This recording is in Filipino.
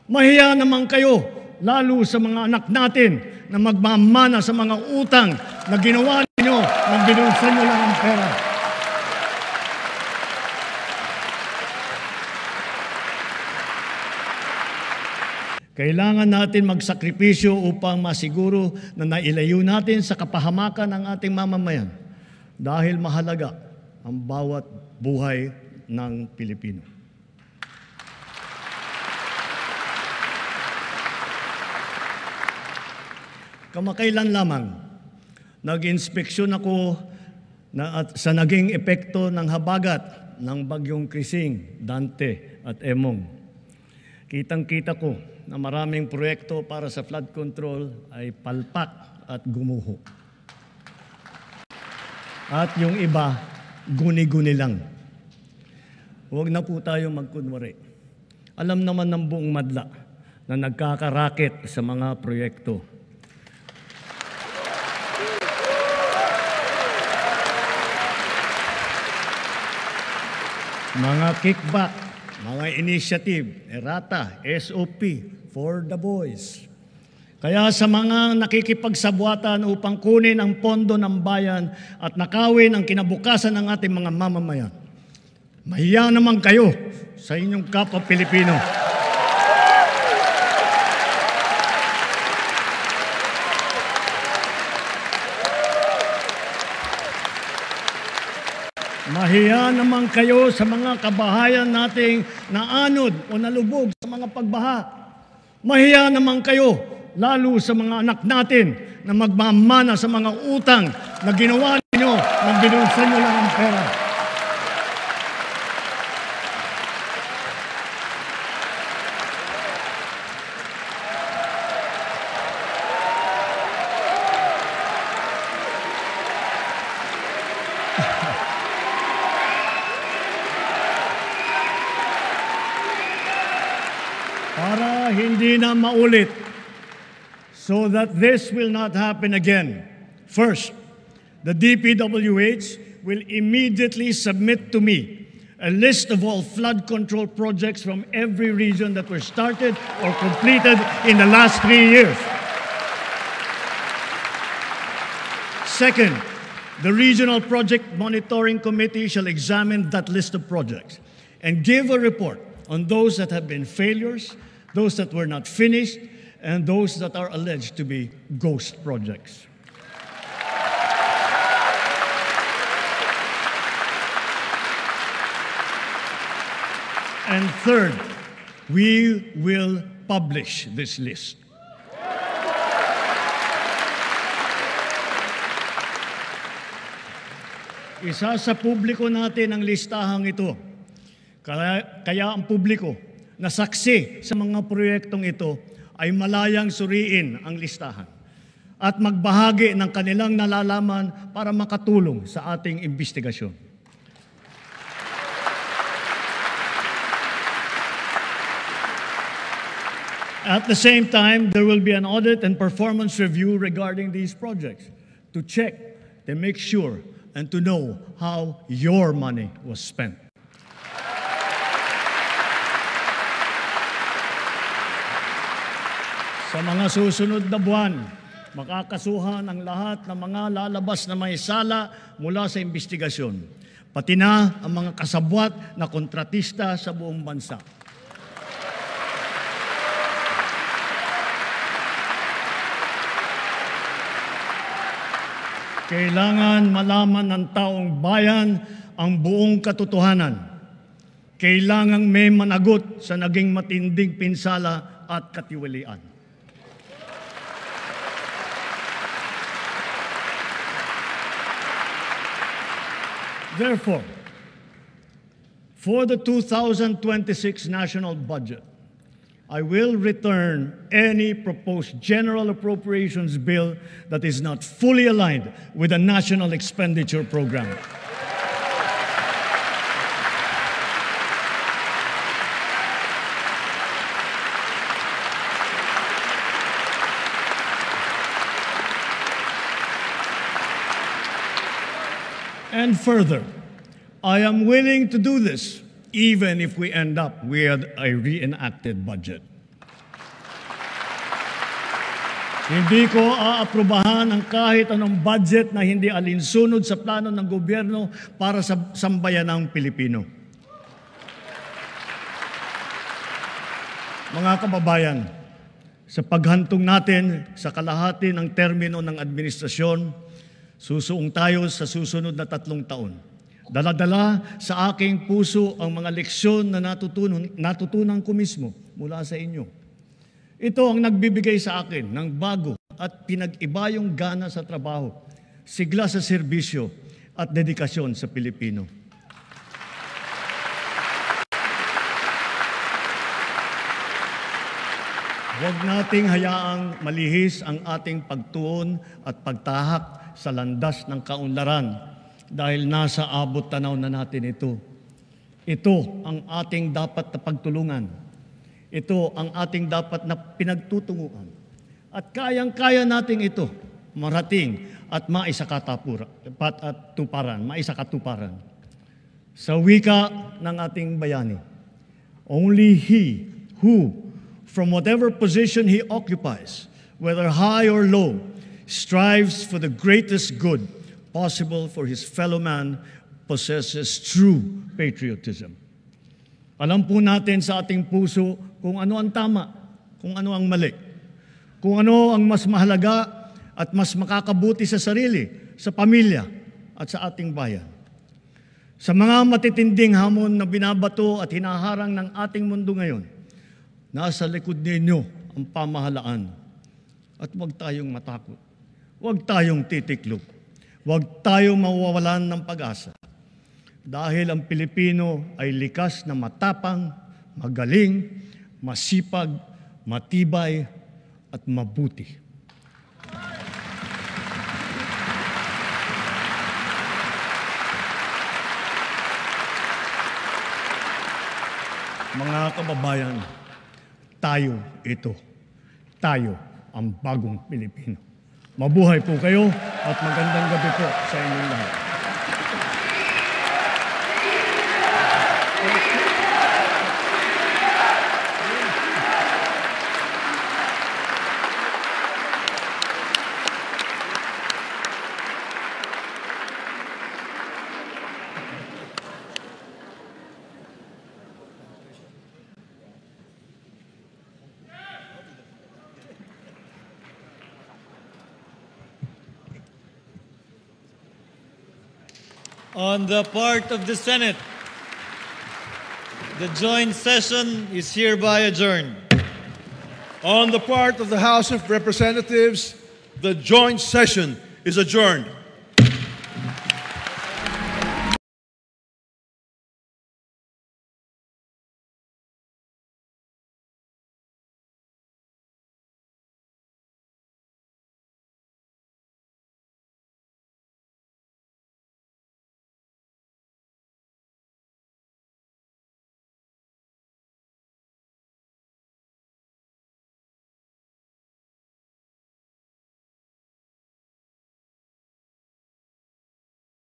Mahiya naman kayo, lalo sa mga anak natin na magmamana sa mga utang na ginawa ninyo nang binulsan nyo lang ang pera. Kailangan natin magsakripisyo upang masiguro na nailayo natin sa kapahamakan ang ating mamamayan dahil mahalaga ang bawat buhay ng Pilipino. Kamakailan lamang, nag-inspeksyon ako sa naging epekto ng habagat ng bagyong Krising, Dante at Emong. Kitang-kita ko na maraming proyekto para sa flood control ay palpak at gumuho. At yung iba, guni-guni lang. Huwag na po tayo magkunwari. Alam naman ng buong madla na nagkakaraket sa mga proyekto. Mga kickback, mga initiative, errata, SOP, for the boys. Kaya sa mga nakikipagsabwatan upang kunin ang pondo ng bayan at nakawin ang kinabukasan ng ating mga mamamayan, mahiya naman kayo sa inyong kapwa Pilipino. Mahiya naman kayo sa mga kabahayan nating naanod o nalubog sa mga pagbaha. Mahiya naman kayo, lalo sa mga anak natin na magmamana sa mga utang na ginawa ninyo nang binulsan nyo lang ang pera. Para hindi na maulit, so that this will not happen again. First, the DPWH will immediately submit to me a list of all flood control projects from every region that were started or completed in the last 3 years. Second, the Regional Project Monitoring Committee shall examine that list of projects and give a report on those that have been failures, those that were not finished, and those that are alleged to be ghost projects. And third, we will publish this list. Isa sa publiko natin ang listahang ito. Kaya ang publiko na saksi sa mga proyektong ito ay malayang suriin ang listahan at magbahagi ng kanilang nalalaman para makatulong sa ating investigasyon. At the same time, there will be an audit and performance review regarding these projects to check, to make sure, and to know how your money was spent. Sa mga susunod na buwan, makakasuhan ang lahat ng mga lalabas na may sala mula sa investigasyon, pati na ang mga kasabwat na kontratista sa buong bansa. Kailangan malaman ng taong bayan ang buong katotohanan. Kailangang may managot sa naging matinding pinsala at katiwalian. Therefore, for the 2026 national budget, I will return any proposed general appropriations bill that is not fully aligned with the national expenditure program. And further, I am willing to do this even if we end up with a reenacted budget. Hindi ko aaprubahan ang kahit anong budget na hindi alinsunod sa plano ng gobyerno para sa sambayanang Pilipino. Mga kababayan, sa paghantong natin sa kalahati ng termino ng administrasyon, susuong tayo sa susunod na 3 taon. Dala-dala sa aking puso ang mga leksyon na natutunan ko mismo mula sa inyo. Ito ang nagbibigay sa akin ng bago at pinag-iba yung gana sa trabaho, sigla sa serbisyo at dedikasyon sa Pilipino. Huwag nating hayaang malihis ang ating pagtuon at pagtahak sa landas ng kaunlaran dahil nasa abot tanaw na natin ito. Ito ang ating dapat na pagtulungan. Ito ang ating dapat na pinagtutunguhan. At kayang-kaya natin ito marating at maisakatuparan. Sa wika ng ating bayani, only he who, from whatever position he occupies, whether high or low, strives for the greatest good possible for his fellow man, possesses true patriotism. Alam po natin sa ating puso kung ano ang tama, kung ano ang mali, kung ano ang mas mahalaga at mas makakabuti sa sarili, sa pamilya at sa ating bayan. Sa mga matitinding hamon na binabato at hinaharang ng ating mundo ngayon, nasa likod ninyo ang pamahalaan. At huwag tayong matakot. Huwag tayong titiklop. Huwag tayong mawawalan ng pag-asa. Dahil ang Pilipino ay likas na matapang, magaling, masipag, matibay, at mabuti. Mga kababayan, tayo ito. Tayo ang bagong Pilipino. Mabuhay po kayo at magandang gabi po sa inyong lahat. On the part of the Senate, the joint session is hereby adjourned. On the part of the House of Representatives, the joint session is adjourned.